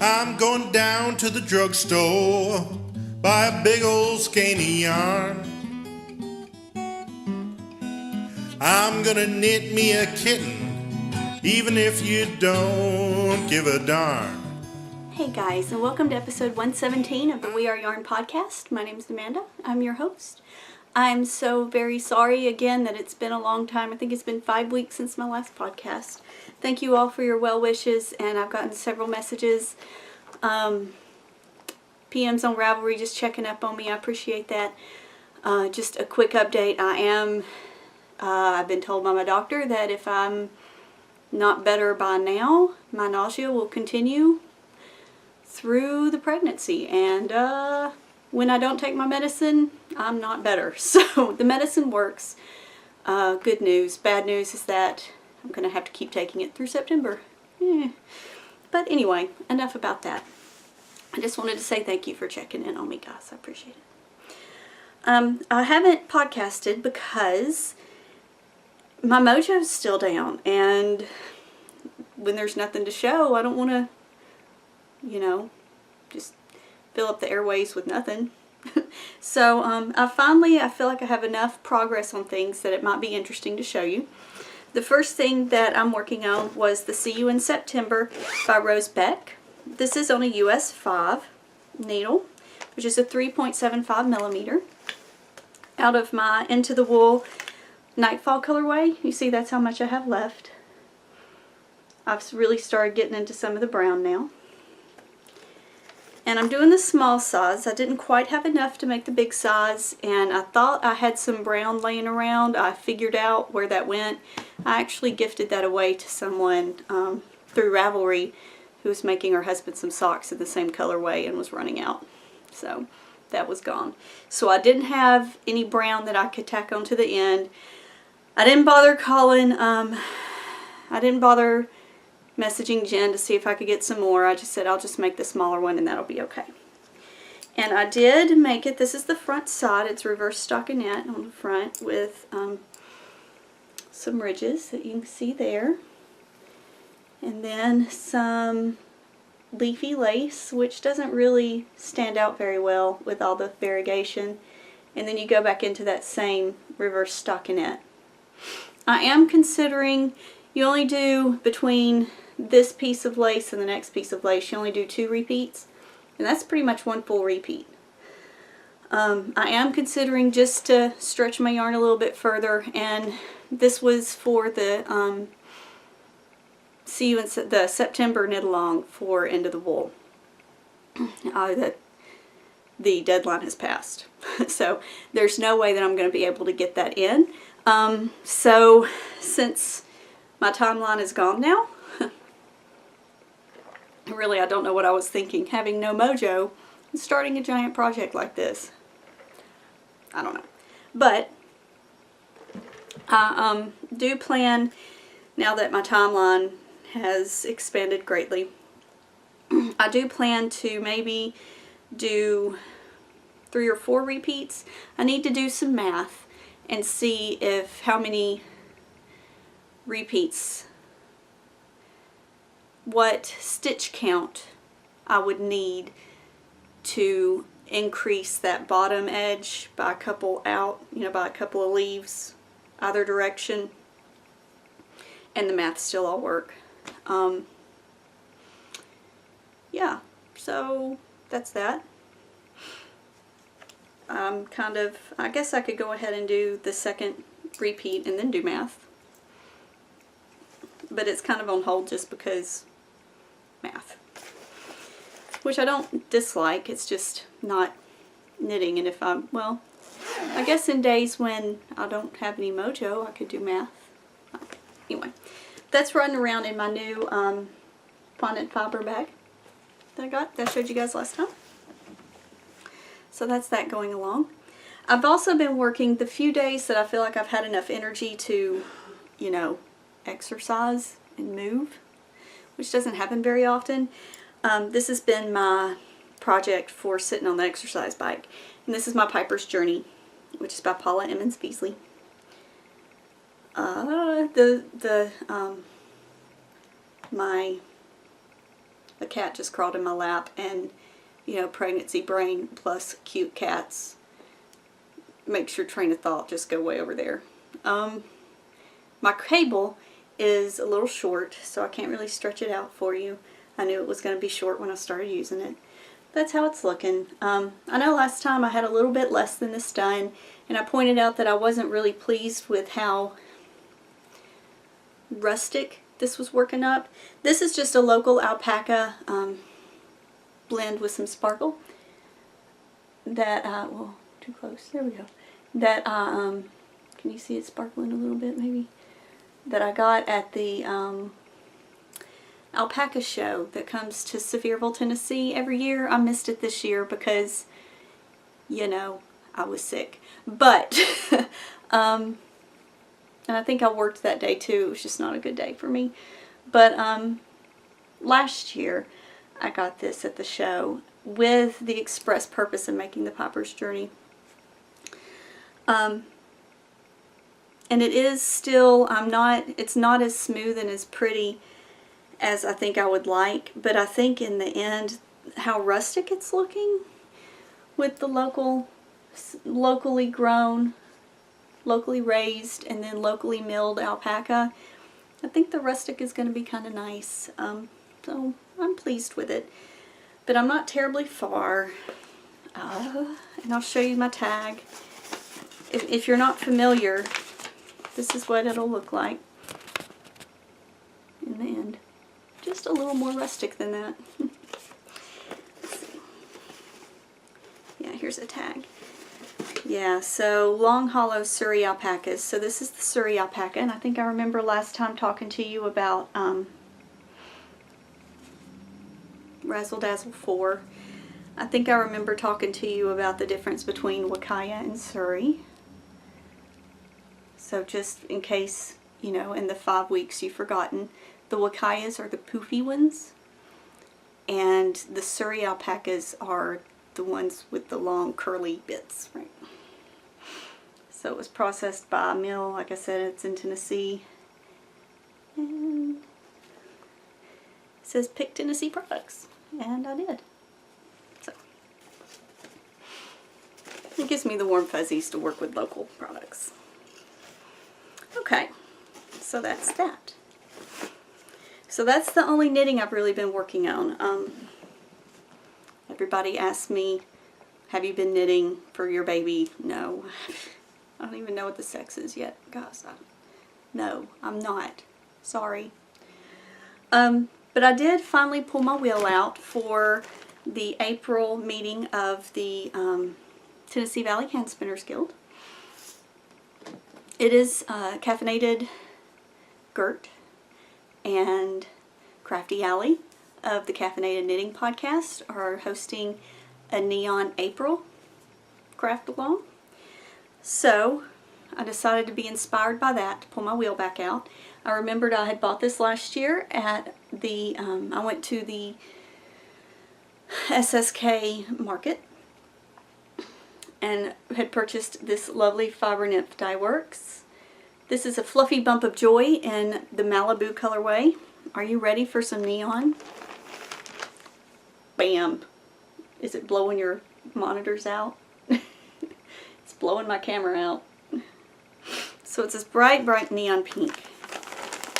I'm going down to the drugstore, buy a big old skein of yarn. I'm gonna knit me a kitten, even if you don't give a darn. Hey guys, and welcome to episode 117 of the We Are Yarn podcast. My name is Amanda. I'm your host. I'm so very sorry again that it's been a long time. I think it's been 5 weeks since my last podcast. Thank you all for your well wishes, and I've gotten several messages. PMs on Ravelry just checking up on me. I appreciate that. Just a quick update. I've been told by my doctor that if I'm not better by now, my nausea will continue through the pregnancy, and when I don't take my medicine, I'm not better. So the medicine works. Good news. Bad news is that I'm going to have to keep taking it through September. But anyway, enough about that. I just wanted to say thank you for checking in on me, guys. I appreciate it. I haven't podcasted because my mojo is still down, and when there's nothing to show, I don't want to, just fill up the airways with nothing. So I feel like I have enough progress on things that it might be interesting to show you. The first thing that I'm working on was the See You in September by Rose Beck. This is on a US 5 needle, which is a 3.75 millimeter. Out of my Into the Wool Nightfall colorway. You see, that's how much I have left. I've really started getting into some of the brown now. And I'm doing the small size. I didn't quite have enough to make the big size, and I thought I had some brown laying around. I figured out where that went. I actually gifted that away to someone through Ravelry who was making her husband some socks in the same colorway and was running out. So that was gone. So I didn't have any brown that I could tack onto the end. I didn't bother calling, I didn't bother messaging Jen to see if I could get some more. I just said I'll just make the smaller one and that'll be okay. And I did make it. This is the front side. It's reverse stockinette on the front with some ridges that you can see there. And then some leafy lace, which doesn't really stand out very well with all the variegation. And then you go back into that same reverse stockinette. I am considering you only do between this piece of lace and the next piece of lace, you only do 2 repeats, and that's pretty much 1 full repeat. I am considering just to stretch my yarn a little bit further, and this was for the See You in the September knit along for Into the Wool. The deadline has passed, so there's no way that I'm going to be able to get that in. So since my timeline is gone now, really I don't know what I was thinking, having no mojo and starting a giant project like this. I don't know. But I do plan, now that my timeline has expanded greatly, I do plan to maybe do 3 or 4 repeats. I need to do some math and see if how many repeats, what stitch count I would need to increase that bottom edge by a couple out, by a couple of leaves either direction, and the math still all work. Yeah, so that's that. I guess I could go ahead and do the second repeat and then do math. But it's kind of on hold just because math. Which I don't dislike, it's just not knitting. And if well, I guess in days when I don't have any mojo, I could do math. Anyway, that's running around in my new fondant fiber bag that I showed you guys last time. So that's that going along. I've also been working the few days that I feel like I've had enough energy to, exercise and move, which doesn't happen very often. This has been my project for sitting on the exercise bike. And this is my Piper's Journey, which is by Paula Emmons Beasley. My a cat just crawled in my lap, and you know, pregnancy brain plus cute cats makes your train of thought just go way over there. My cable is a little short, so I can't really stretch it out for you. I knew it was going to be short when I started using it. That's how it's looking. I know last time I had a little bit less than this done, and I pointed out that I wasn't really pleased with how rustic this was working up. This is just a local alpaca blend with some sparkle that, well, too close, there we go, that can you see it sparkling a little bit maybe? That I got at the alpaca show that comes to Sevierville, Tennessee every year. I missed it this year because, you know, I was sick. But, and I think I worked that day too. It was just not a good day for me. But last year I got this at the show with the express purpose of making the Piper's Journey. And it is still, it's not as smooth and as pretty as I think I would like, but I think in the end, how rustic it's looking with the locally grown, locally raised, and then locally milled alpaca, I think the rustic is going to be kind of nice. So I'm pleased with it, but I'm not terribly far. And I'll show you my tag. If you're not familiar, this is what it'll look like in the end. Just a little more rustic than that. Let's see. Yeah, here's a tag. Yeah, so long hollow Surrey alpacas. So this is the Surrey alpaca, and I think I remember last time talking to you about Razzle Dazzle 4. I think I remember talking to you about the difference between Wakaya and Surrey. So just in case, you know, in the 5 weeks you've forgotten, the Wakayas are the poofy ones, and the Surrey alpacas are the ones with the long curly bits, right? So it was processed by a mill, like I said, it's in Tennessee. And it says pick Tennessee products, and I did. So it gives me the warm fuzzies to work with local products. Okay, so that's that. So that's the only knitting I've really been working on. Everybody asks me, have you been knitting for your baby? No. I don't even know what the sex is yet. Gosh, no, I'm not. Sorry. But I did finally pull my wheel out for the April meeting of the Tennessee Valley Hand Spinners Guild. It is Caffeinated Gert and Crafty Alley of the Caffeinated Knitting Podcast are hosting a Neon April craft along. So I decided to be inspired by that to pull my wheel back out. I remembered I had bought this last year at the, I went to the SSK market and had purchased this lovely Fibernymph dye works. This is a fluffy bump of joy in the Malibu colorway. Are you ready for some neon? Bam! Is it blowing your monitors out? It's blowing my camera out. So it's this bright, bright neon pink.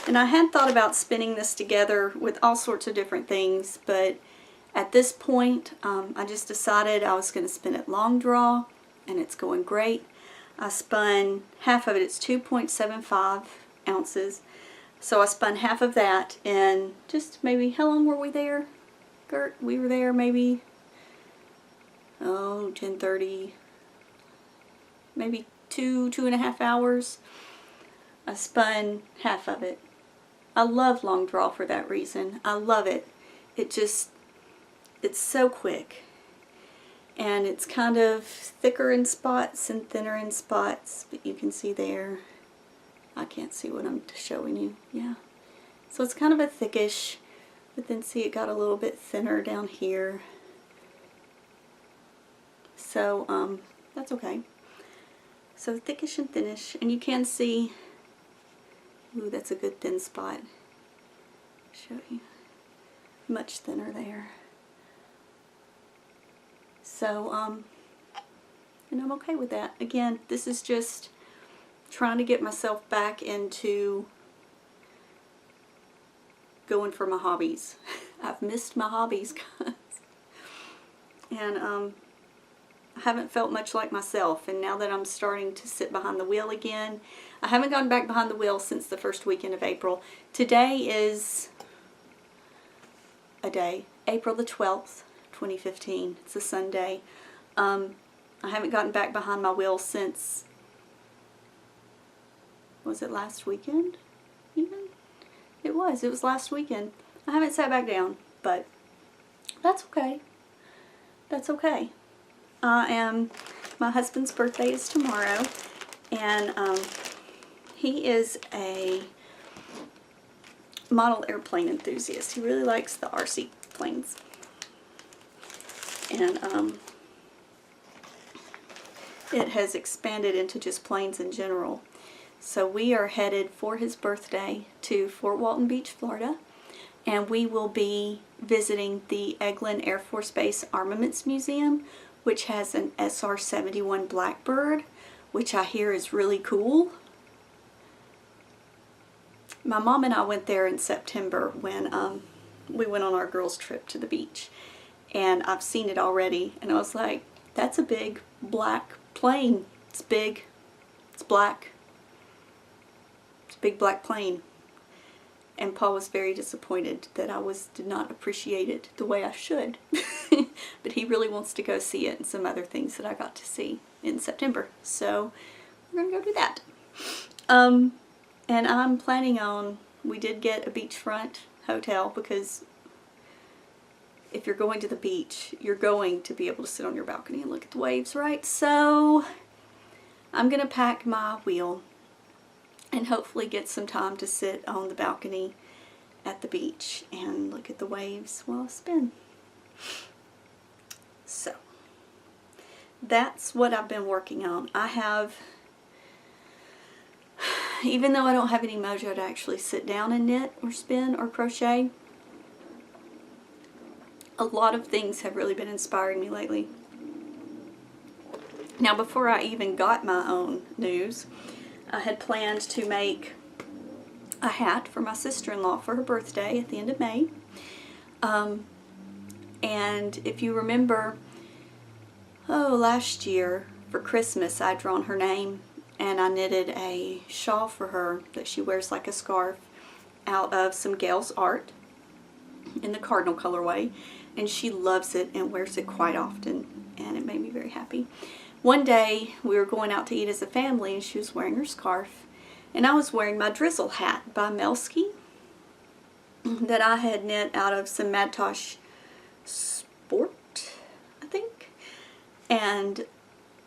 And I had thought about spinning this together with all sorts of different things, but at this point, I just decided I was going to spin it long draw, and it's going great. I spun half of it. It's 2.75 ounces. So I spun half of that in just maybe, how long were we there, Gert? We were there maybe, 10:30, maybe 2.5 hours. I spun half of it. I love long draw for that reason. I love it. It's so quick. And it's kind of thicker in spots and thinner in spots, but you can see there. I can't see what I'm showing you. Yeah. So it's kind of a thickish, but then see it got a little bit thinner down here. So that's okay. So thickish and thinnish, and you can see, ooh, that's a good thin spot. Show you. much thinner there. So, and I'm okay with that. Again, this is just trying to get myself back into going for my hobbies. I've missed my hobbies, guys. And I haven't felt much like myself. And now that I'm starting to sit behind the wheel again, I haven't gone back behind the wheel since the first weekend of April. Today is a day, April the 12th, 2015. It's a Sunday. I haven't gotten back behind my wheel since, was it last weekend even? It was last weekend. I haven't sat back down, but that's okay. That's okay. My husband's birthday is tomorrow, and he is a model airplane enthusiast. He really likes the RC planes. And it has expanded into just planes in general. So we are headed for his birthday to Fort Walton Beach, Florida, and we will be visiting the Eglin Air Force Base Armaments Museum, which has an SR-71 Blackbird, which I hear is really cool. My mom and I went there in September when we went on our girls' trip to the beach, and I've seen it already, and I was like, that's a big black plane. It's big, it's black. Big black plane. And Paul was very disappointed that I did not appreciate it the way I should. But he really wants to go see it and some other things that I got to see in September. So we're going to go do that. And I'm planning on, we did get a beachfront hotel, because if you're going to the beach, you're going to be able to sit on your balcony and look at the waves, right? So I'm going to pack my wheel and hopefully get some time to sit on the balcony at the beach and look at the waves while I spin. So that's what I've been working on. I have, even though I don't have any mojo to actually sit down and knit or spin or crochet, a lot of things have really been inspiring me lately. Now, before I even got my own news, I had planned to make a hat for my sister-in-law for her birthday at the end of May. And if you remember, last year for Christmas I'd drawn her name, and I knitted a shawl for her that she wears like a scarf out of some Gail's art in the cardinal colorway, and she loves it and wears it quite often, and it made me very happy. One day we were going out to eat as a family, and she was wearing her scarf, and I was wearing my drizzle hat by Melski that I had knit out of some Madtosh Sport, I think. And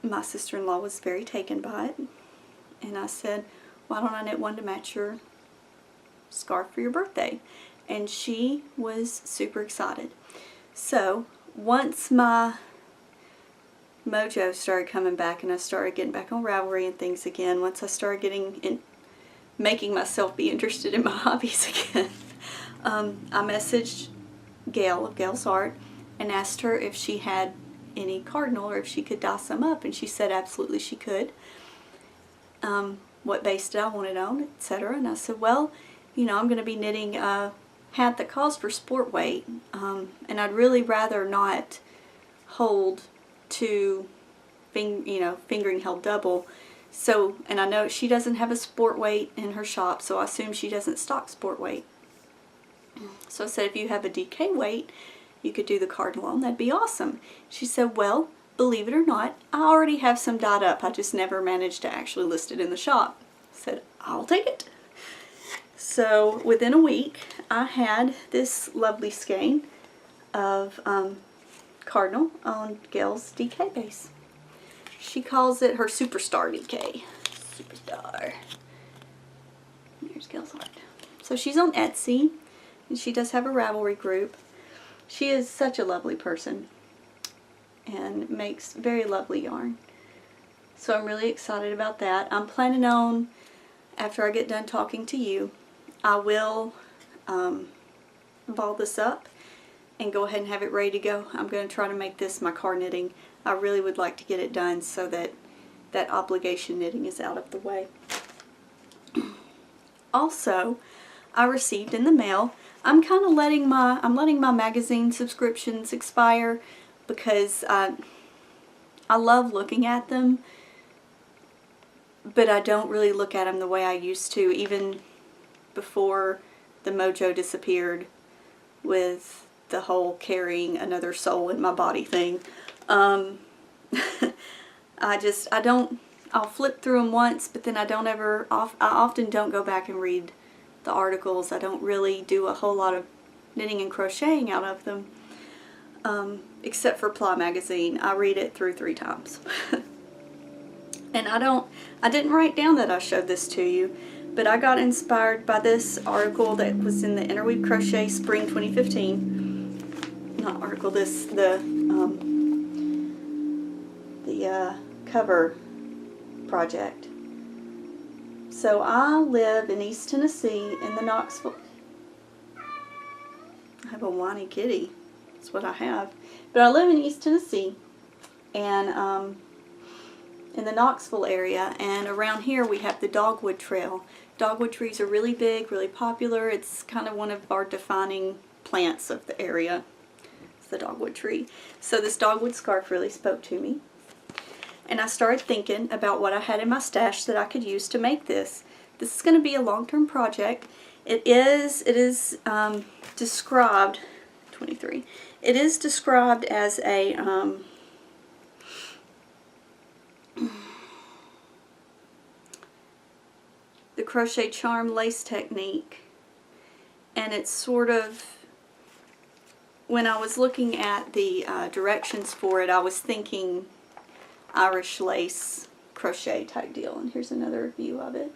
my sister-in-law was very taken by it, and I said, why don't I knit one to match your scarf for your birthday? And she was super excited. So once my mojo started coming back and I started getting back on Ravelry and things again, once I started making myself be interested in my hobbies again, I messaged Gail of Gail's Art and asked her if she had any cardinal or if she could dye some up, and she said absolutely she could. What base did I want it on, etc. And I said, well, you know, I'm going to be knitting a hat that calls for sport weight, and I'd really rather not hold to fingering held double. So, and I know she doesn't have a sport weight in her shop, so I assume she doesn't stock sport weight. So I said, if you have a DK weight you could do the cardinal on, that'd be awesome. She said, well, believe it or not, I already have some dyed up, I just never managed to actually list it in the shop. I said, I'll take it. So within a week I had this lovely skein of cardinal on Gail's DK base. She calls it her Superstar DK. Superstar. Here's Gail's Art. So she's on Etsy, and she does have a Ravelry group. She is such a lovely person and makes very lovely yarn. So I'm really excited about that. I'm planning on, after I get done talking to you, I will ball this up and go ahead and have it ready to go. I'm going to try to make this my car knitting. I really would like to get it done so that that obligation knitting is out of the way. Also, I received in the mail, I'm kind of letting my magazine subscriptions expire because I love looking at them, but I don't really look at them the way I used to, even before the Mojo disappeared with the whole carrying another soul in my body thing. I'll flip through them once, but then I often don't go back and read the articles. I don't really do a whole lot of knitting and crocheting out of them, except for Ply Magazine. I read it through 3 times. And I didn't write down that I showed this to you, but I got inspired by this article that was in the Interweave Crochet Spring 2015. Not article, the cover project. So I live in East Tennessee in the Knoxville. I have a whiny kitty. That's what I have. But I live in East Tennessee, and in the Knoxville area, and around here we have the Dogwood Trail. Dogwood trees are really big, really popular. It's kind of one of our defining plants of the area. It's the dogwood tree. So this Dogwood Scarf really spoke to me. And I started thinking about what I had in my stash that I could use to make this. This is going to be a long-term project. It is described, 23, it is described as a, the crochet charm lace technique, and it's sort of, when I was looking at the directions for it, I was thinking Irish lace crochet type deal, and here's another view of it.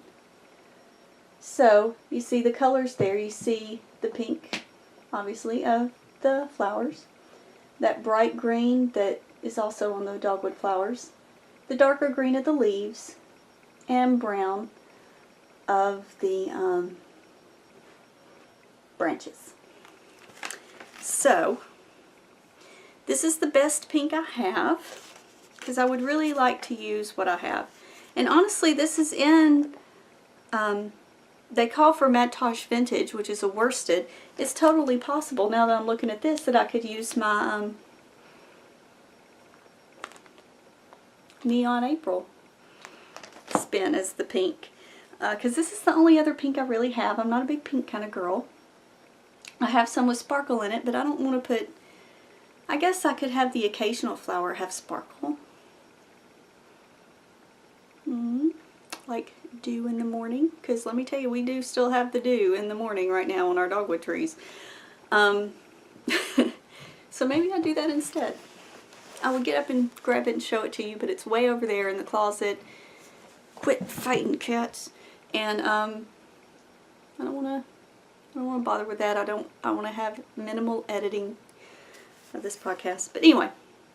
So you see the colors there. You see the pink, obviously, of the flowers, that bright green that is also on the dogwood flowers, the darker green of the leaves, and brown of the branches. So this is the best pink I have, because I would really like to use what I have. And honestly, this is in, they call for Macintosh Vintage, which is a worsted. It's totally possible, now that I'm looking at this, that I could use my Neon April spin as the pink. Because this is the only other pink I really have. I'm not a big pink kind of girl. I have some with sparkle in it, but I don't want to put, I guess I could have the occasional flower have sparkle. Like dew in the morning, because let me tell you, we do still have the dew in the morning right now on our dogwood trees. So maybe I'll do that instead. I would get up and grab it and show it to you, but it's way over there in the closet. Quit fighting, cats. And I don't want to bother with that. I want to have minimal editing of this podcast. But anyway,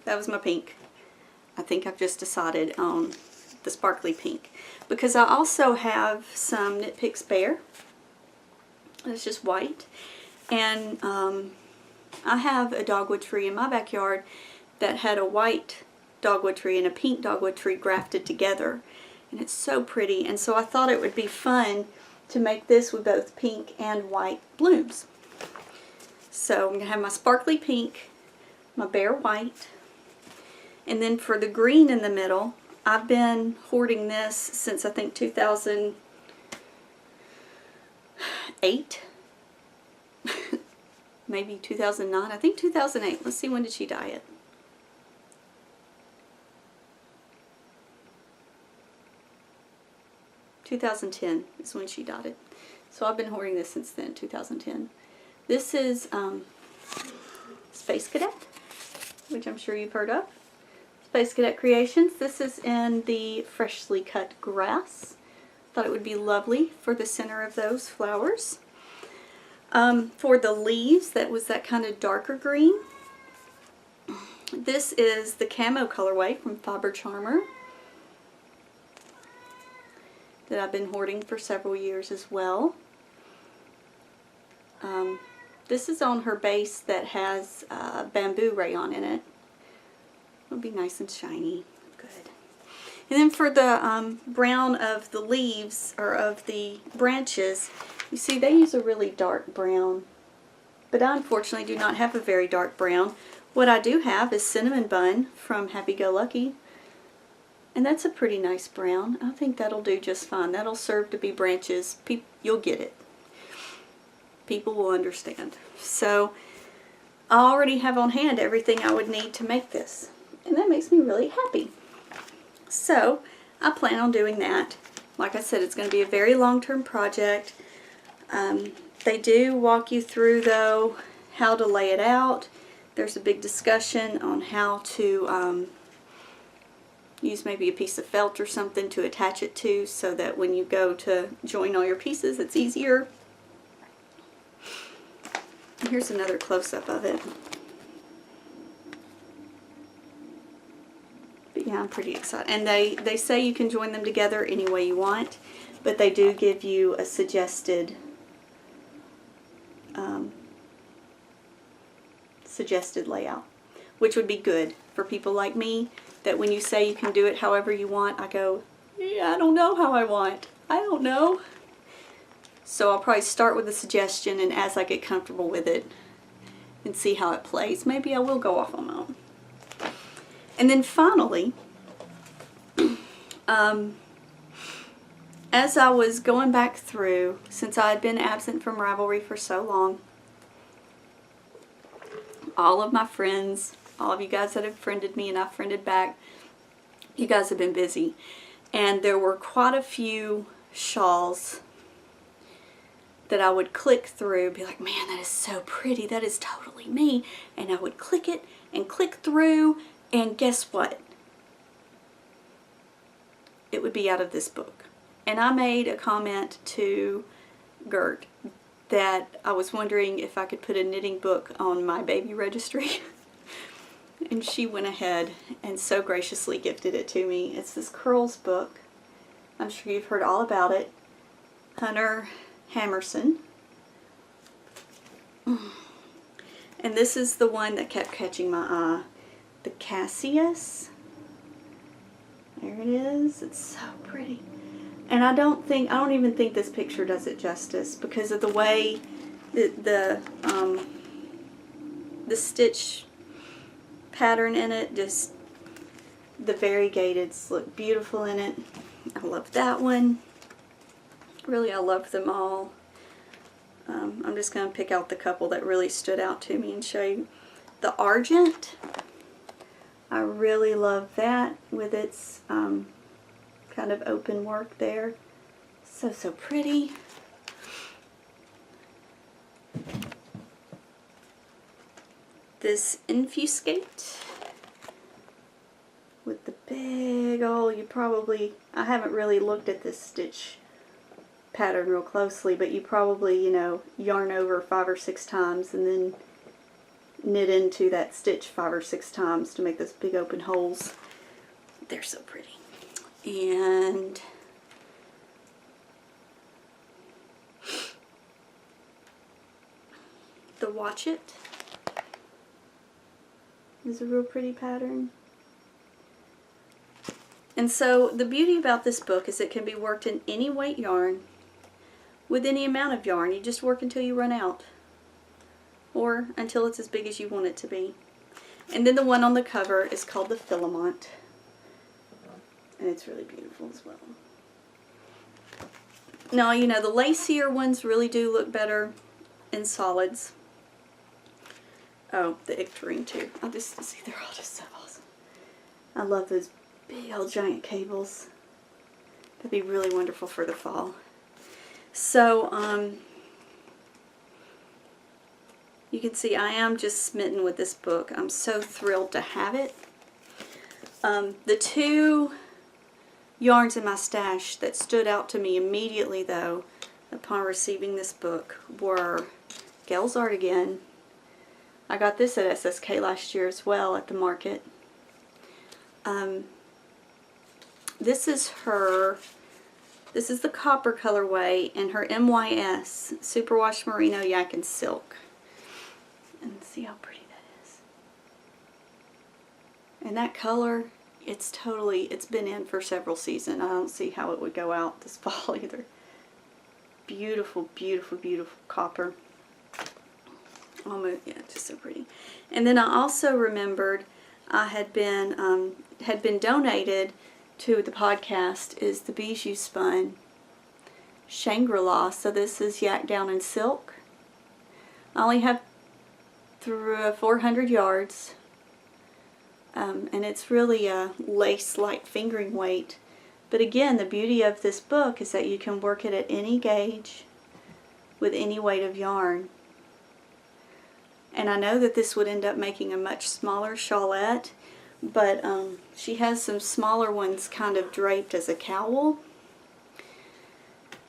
that was my pink. I think I've just decided on the sparkly pink, because I also have some Knit Picks Bear. It's just white, and I have a dogwood tree in my backyard that had a white dogwood tree and a pink dogwood tree grafted together, and it's so pretty. And so I thought it would be fun to make this with both pink and white blooms. So I'm going to have my sparkly pink, my bare white, and then for the green in the middle, I've been hoarding this since I think 2008, maybe 2009, I think 2008. Let's see, when did she dye it? (2010) is when she dyed it. So I've been hoarding this since then, 2010. This is Space Cadet, which I'm sure you've heard of. Space Cadet Creations. This is in the freshly cut grass. Thought it would be lovely for the center of those flowers. For the leaves, that was that kind of darker green. This is the camo colorway from Fiber Charmer that I've been hoarding for several years as well. This is on her base that has bamboo rayon in it. It'll be nice and shiny. Good. And then for the brown of the leaves, or of the branches, you see they use a really dark brown. But I unfortunately do not have a very dark brown. What I do have is Cinnamon Bun from Happy Go Lucky. And that's a pretty nice brown. I think that'll do just fine. That'll serve to be branches. You'll get it. People will understand. So I already have on hand everything I would need to make this. And that makes me really happy. So I plan on doing that. Like I said, it's going to be a very long-term project. They do walk you through, though, how to lay it out. There's a big discussion on how to use maybe a piece of felt or something to attach it to, so that when you go to join all your pieces, it's easier. Here's another close-up of it. But yeah, I'm pretty excited. And they say you can join them together any way you want, but they do give you a suggested layout, which would be good for people like me, that when you say you can do it however you want, I go, yeah, I don't know how I want. I don't know. So I'll probably start with a suggestion, and as I get comfortable with it and see how it plays, maybe I will go off on my own. And then finally, as I was going back through, since I had been absent from Ravelry for so long, all of my friends, all of you guys that have friended me and I've friended back, you guys have been busy. And there were quite a few shawls that I would click through, be like, man, that is so pretty, that is totally me. And I would click it and click through, and guess what? It would be out of this book. And I made a comment to Gert that I was wondering if I could put a knitting book on my baby registry. And she went ahead and so graciously gifted it to me. It's this Curls book. I'm sure you've heard all about it. Hunter Hammersen. And this is the one that kept catching my eye. The Cassius. There it is. It's so pretty. And I don't even think this picture does it justice, because of the way the stitch pattern in it, just the variegateds look beautiful in it. I love that one. Really, I love them all. I'm just going to pick out the couple that really stood out to me and show you. The Argent, I really love that with its kind of open work there. So pretty. This Infuscate with the big old, I haven't really looked at this stitch pattern real closely, but you probably, yarn over 5 or 6 times and then knit into that stitch 5 or 6 times to make those big open holes. They're so pretty. And the Watch It is a real pretty pattern. And so the beauty about this book is it can be worked in any weight yarn with any amount of yarn. You just work until you run out, or until it's as big as you want it to be. And then the one on the cover is called the Filament, and it's really beautiful as well. Now, the lacier ones really do look better in solids. Oh, the Icterine too. They're all just so awesome. I love those big old giant cables. That'd be really wonderful for the fall. So, you can see I am just smitten with this book. I'm so thrilled to have it. The 2 yarns in my stash that stood out to me immediately, though, upon receiving this book were Gail's Art Again. I got this at SSK last year as well at the market. This is the copper colorway in her MYS Superwash Merino Yak and Silk. And see how pretty that is. And that color, it's been in for several seasons. I don't see how it would go out this fall either. Beautiful, beautiful, beautiful copper. Almost, yeah, just so pretty. And then I also remembered I had been donated to the podcast is the Bijou Spun Shangri-La. So this is Yak Down in Silk. I only have through 400 yards. And it's really a lace-like fingering weight. But again, the beauty of this book is that you can work it at any gauge with any weight of yarn. And I know that this would end up making a much smaller shawlette, but she has some smaller ones kind of draped as a cowl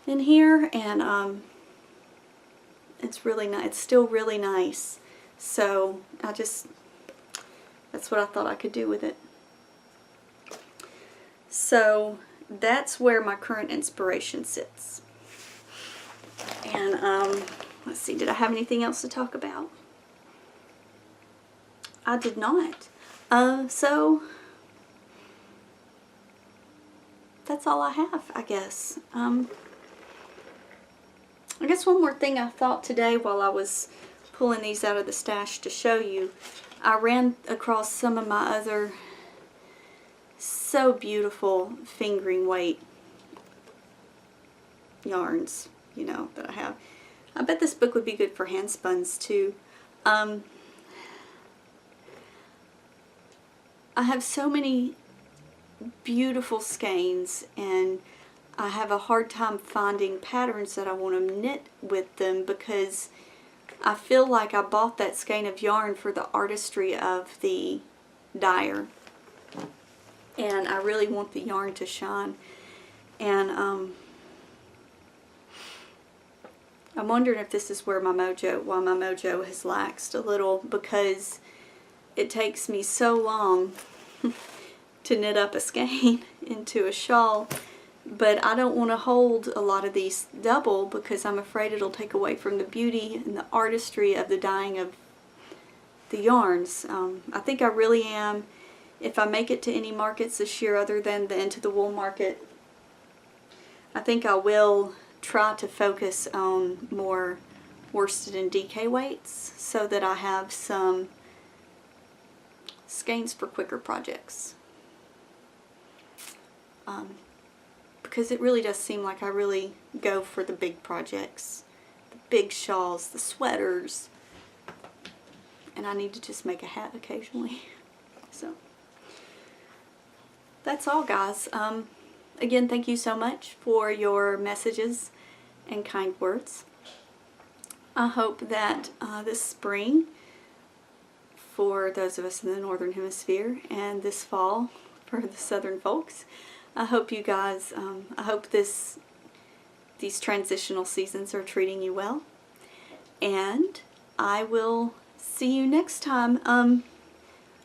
in here, and it's really nice. It's still really nice. So that's what I thought I could do with it. So that's where my current inspiration sits. And let's see, did I have anything else to talk about? I did not. So that's all I have, I guess. I guess one more thing I thought today while I was pulling these out of the stash to show you, I ran across some of my other so beautiful fingering weight yarns, you know, that I have. I bet this book would be good for hand spuns too. I have so many beautiful skeins, and I have a hard time finding patterns that I want to knit with them because I feel like I bought that skein of yarn for the artistry of the dyer, and I really want the yarn to shine. And I'm wondering if this is why my mojo has laxed a little, because it takes me so long to knit up a skein into a shawl, but I don't want to hold a lot of these double because I'm afraid it'll take away from the beauty and the artistry of the dyeing of the yarns. I think I really am, if I make it to any markets this year other than the Into the Wool market, I think I will try to focus on more worsted and DK weights so that I have some skeins for quicker projects. Because it really does seem like I really go for the big projects, the big shawls, the sweaters, and I need to just make a hat occasionally. So that's all, guys. Again, thank you so much for your messages and kind words. I hope that this spring, for those of us in the Northern Hemisphere, and this fall for the Southern folks, I hope you guys, I hope these transitional seasons are treating you well. And I will see you next time.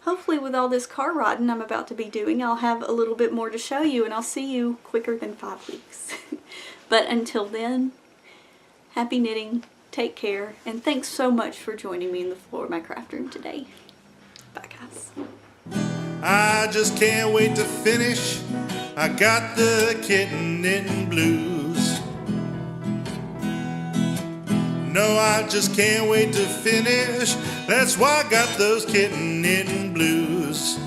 Hopefully with all this car riding I'm about to be doing, I'll have a little bit more to show you, and I'll see you quicker than 5 weeks. But until then, happy knitting, take care, and thanks so much for joining me in the floor of my craft room today. Bye, guys. I just can't wait to finish. I got the kitten knitting blues. No, I just can't wait to finish. That's why I got those kitten knitting blues.